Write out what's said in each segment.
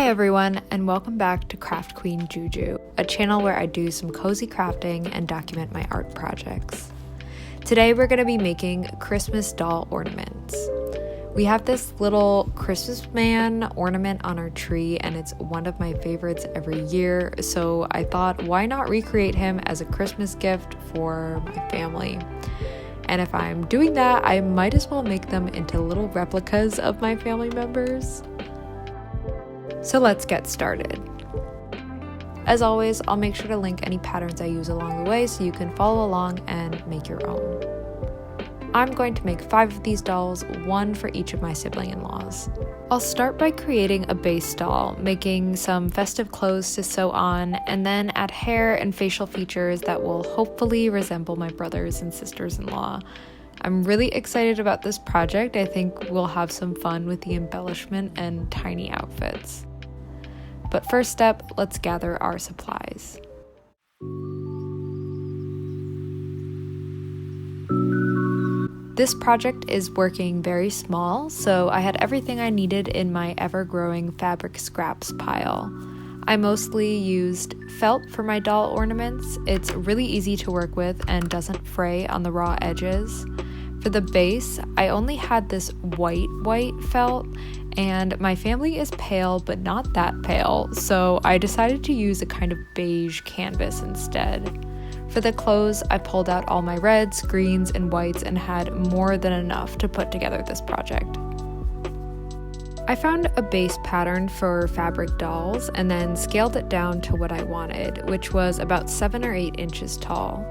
Hi everyone, and welcome back to Craft Queen Juju, a channel where I do some cozy crafting and document my art projects. Today we're going to be making Christmas doll ornaments. We have this little Christmas man ornament on our tree, and it's one of my favorites every year, so I thought, why not recreate him as a Christmas gift for my family? And if I'm doing that, I might as well make them into little replicas of my family members. So let's get started. As always, I'll make sure to link any patterns I use along the way so you can follow along and make your own. I'm going to make 5 of these dolls, 1 for each of my sibling-in-laws. I'll start by creating a base doll, making some festive clothes to sew on, and then add hair and facial features that will hopefully resemble my brothers and sisters-in-law. I'm really excited about this project. I think we'll have some fun with the embellishment and tiny outfits. But first step, let's gather our supplies. This project is working very small, so I had everything I needed in my ever-growing fabric scraps pile. I mostly used felt for my doll ornaments. It's really easy to work with and doesn't fray on the raw edges. For the base, I only had this white felt, and my family is pale but not that pale, so I decided to use a kind of beige canvas instead. For the clothes, I pulled out all my reds, greens, and whites and had more than enough to put together this project. I found a base pattern for fabric dolls and then scaled it down to what I wanted, which was about 7 or 8 inches tall.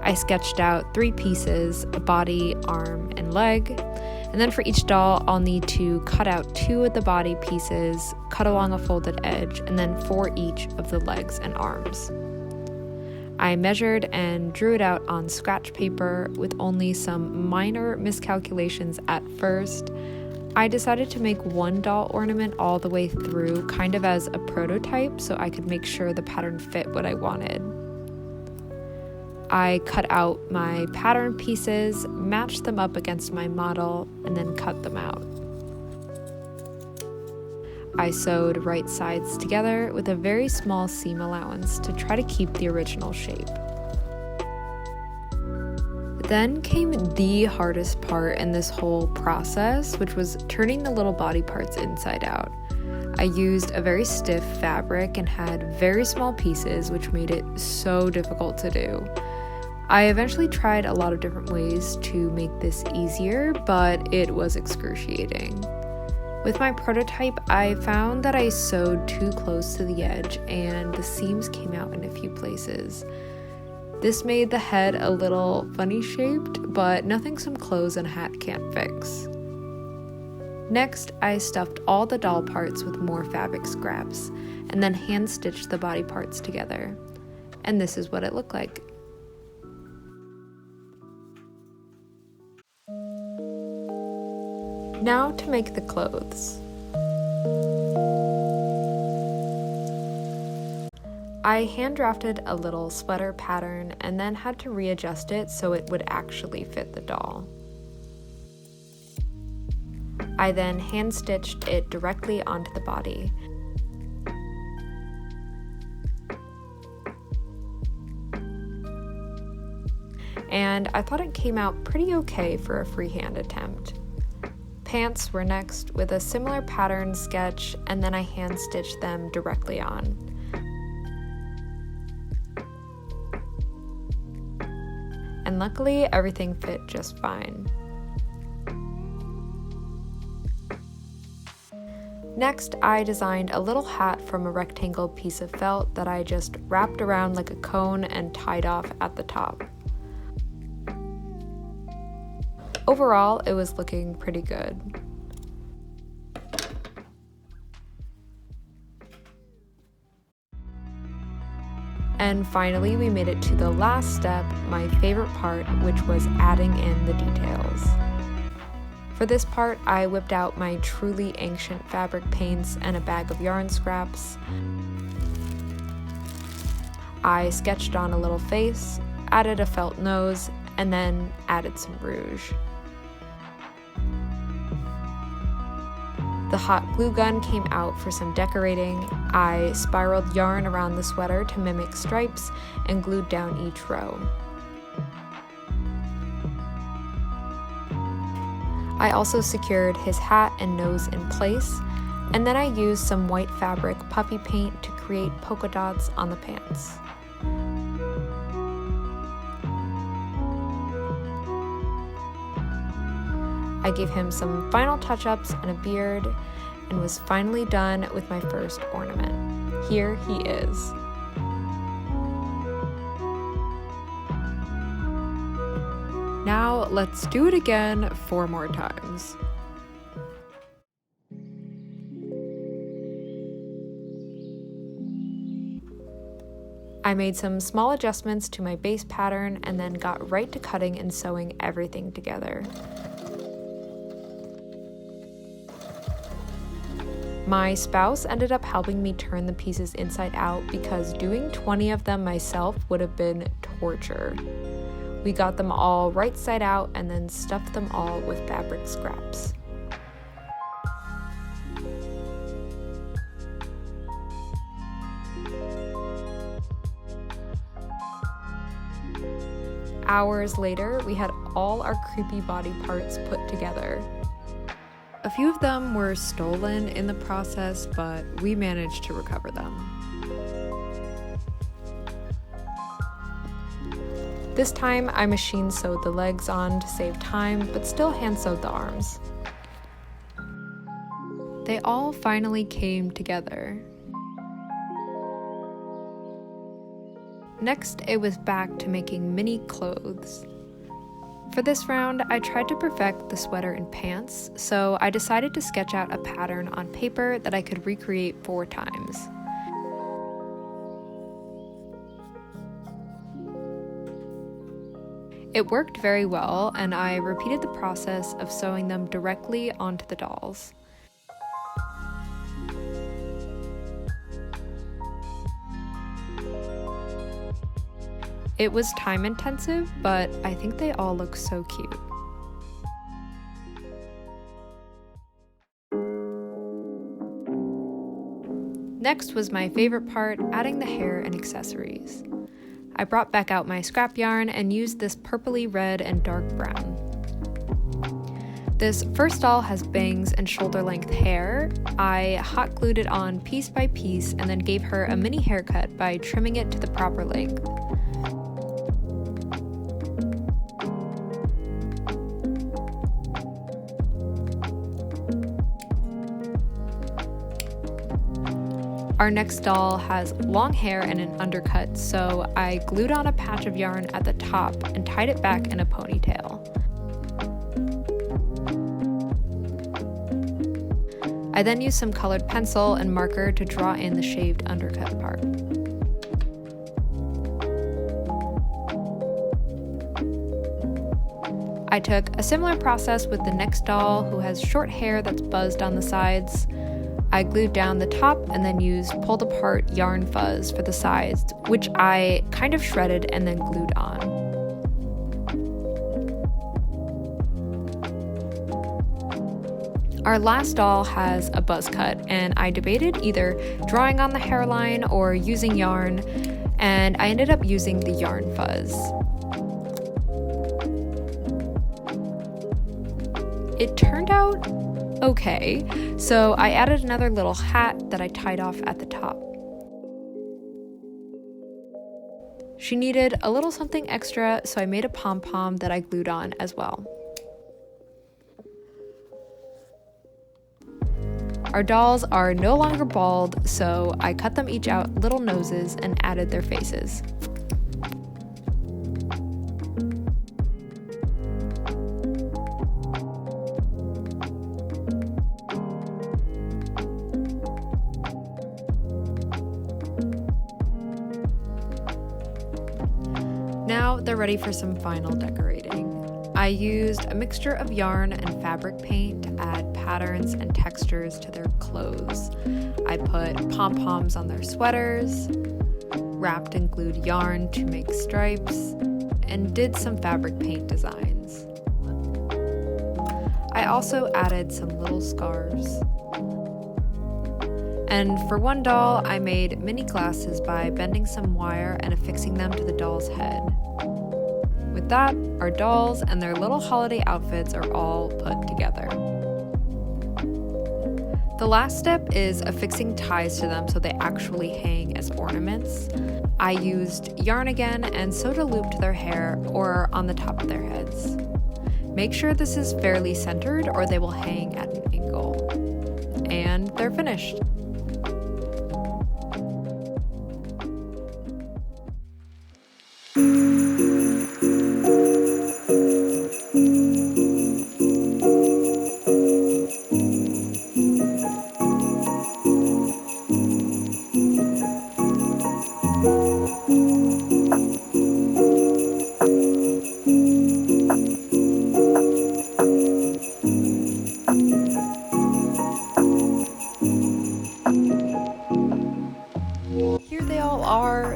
I sketched out 3 pieces, a body, arm, and leg, and then for each doll I'll need to cut out 2 of the body pieces, cut along a folded edge, and then 4 each of the legs and arms. I measured and drew it out on scratch paper with only some minor miscalculations at first. I decided to make 1 doll ornament all the way through, kind of as a prototype, so I could make sure the pattern fit what I wanted. I cut out my pattern pieces, matched them up against my model, and then cut them out. I sewed right sides together with a very small seam allowance to try to keep the original shape. Then came the hardest part in this whole process, which was turning the little body parts inside out. I used a very stiff fabric and had very small pieces, which made it so difficult to do. I eventually tried a lot of different ways to make this easier, but it was excruciating. With my prototype, I found that I sewed too close to the edge and the seams came out in a few places. This made the head a little funny shaped, but nothing some clothes and a hat can't fix. Next, I stuffed all the doll parts with more fabric scraps and then hand stitched the body parts together. And this is what it looked like. Now to make the clothes. I hand drafted a little sweater pattern and then had to readjust it so it would actually fit the doll. I then hand stitched it directly onto the body. And I thought it came out pretty okay for a freehand attempt. Pants were next with a similar pattern sketch, and then I hand stitched them directly on. And luckily everything fit just fine. Next, I designed a little hat from a rectangle piece of felt that I just wrapped around like a cone and tied off at the top. Overall, it was looking pretty good. And finally, we made it to the last step, my favorite part, which was adding in the details. For this part, I whipped out my truly ancient fabric paints and a bag of yarn scraps. I sketched on a little face, added a felt nose, and then added some rouge. The hot glue gun came out for some decorating. I spiraled yarn around the sweater to mimic stripes and glued down each row. I also secured his hat and nose in place, and then I used some white fabric puffy paint to create polka dots on the pants. I gave him some final touch-ups and a beard, and was finally done with my first ornament. Here he is. Now let's do it again 4 more times. I made some small adjustments to my base pattern and then got right to cutting and sewing everything together. My spouse ended up helping me turn the pieces inside out because doing 20 of them myself would have been torture. We got them all right side out and then stuffed them all with fabric scraps. Hours later, we had all our creepy body parts put together. A few of them were stolen in the process, but we managed to recover them. This time, I machine sewed the legs on to save time, but still hand sewed the arms. They all finally came together. Next, it was back to making mini clothes. For this round, I tried to perfect the sweater and pants, so I decided to sketch out a pattern on paper that I could recreate 4 times. It worked very well, and I repeated the process of sewing them directly onto the dolls. It was time intensive, but I think they all look so cute. Next was my favorite part, adding the hair and accessories. I brought back out my scrap yarn and used this purpley red and dark brown. This first doll has bangs and shoulder-length hair. I hot glued it on piece by piece and then gave her a mini haircut by trimming it to the proper length. Our next doll has long hair and an undercut, so I glued on a patch of yarn at the top and tied it back in a ponytail. I then used some colored pencil and marker to draw in the shaved undercut part. I took a similar process with the next doll, who has short hair that's buzzed on the sides. I glued down the top and then used pulled apart yarn fuzz for the sides, which I kind of shredded and then glued on. Our last doll has a buzz cut, and I debated either drawing on the hairline or using yarn, and I ended up using the yarn fuzz. It turned out okay, so I added another little hat that I tied off at the top. She needed a little something extra, so I made a pom-pom that I glued on as well. Our dolls are no longer bald, so I cut them each out little noses and added their faces. Now they're ready for some final decorating. I used a mixture of yarn and fabric paint to add patterns and textures to their clothes. I put pom-poms on their sweaters, wrapped and glued yarn to make stripes, and did some fabric paint designs. I also added some little scarves. And for one doll, I made mini glasses by bending some wire and affixing them to the doll's head. With that, our dolls and their little holiday outfits are all put together. The last step is affixing ties to them so they actually hang as ornaments. I used yarn again and sewed a loop to their hair or on the top of their heads. Make sure this is fairly centered or they will hang at an angle. And they're finished.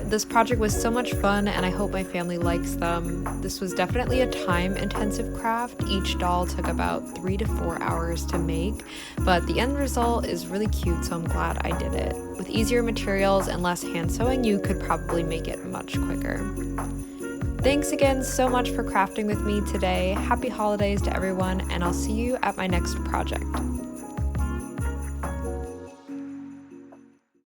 This project was so much fun and I hope my family likes them. This was definitely a time-intensive craft. Each doll took about 3 to 4 hours to make, but the end result is really cute, so I'm glad I did it. With easier materials and less hand sewing, you could probably make it much quicker. Thanks again so much for crafting with me today. Happy holidays to everyone, and I'll see you at my next project.